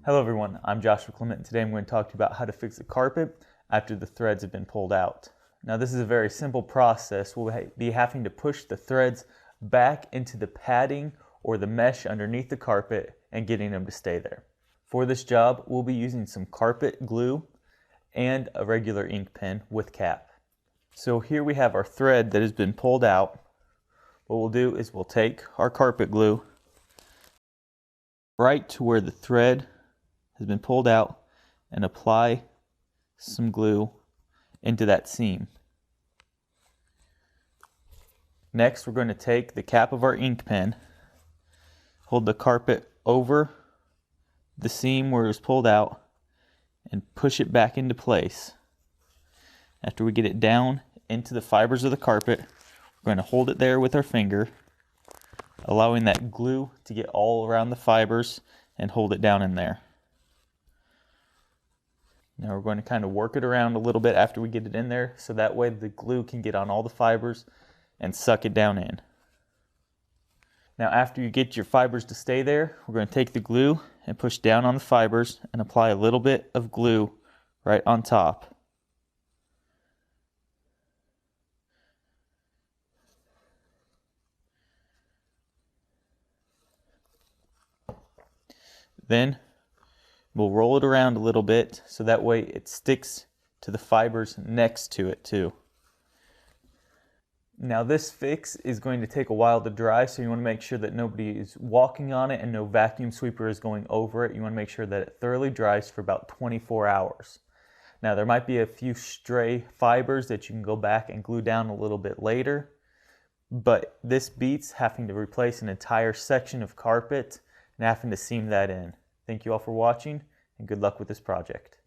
Hello everyone, I'm Joshua Clement and today I'm going to talk to you about how to fix a carpet after the threads have been pulled out. Now this is a very simple process. We'll be having to push the threads back into the padding or the mesh underneath the carpet and getting them to stay there. For this job, we'll be using some carpet glue and a regular ink pen with cap. So here we have our thread that has been pulled out. What we'll do is we'll take our carpet glue right to where the thread has been pulled out and apply some glue into that seam. Next, we're going to take the cap of our ink pen, hold the carpet over the seam where it was pulled out, and push it back into place. After we get it down into the fibers of the carpet, we're going to hold it there with our finger, allowing that glue to get all around the fibers and hold it down in there. Now we're going to kind of work it around a little bit after we get it in there, so that way the glue can get on all the fibers and suck it down in. Now after you get your fibers to stay there, we're going to take the glue and push down on the fibers and apply a little bit of glue right on top. Then we'll roll it around a little bit so that way it sticks to the fibers next to it too. Now this fix is going to take a while to dry, so you want to make sure that nobody is walking on it and no vacuum sweeper is going over it. You want to make sure that it thoroughly dries for about 24 hours. Now there might be a few stray fibers that you can go back and glue down a little bit later, but this beats having to replace an entire section of carpet and having to seam that in. Thank you all for watching, and good luck with this project.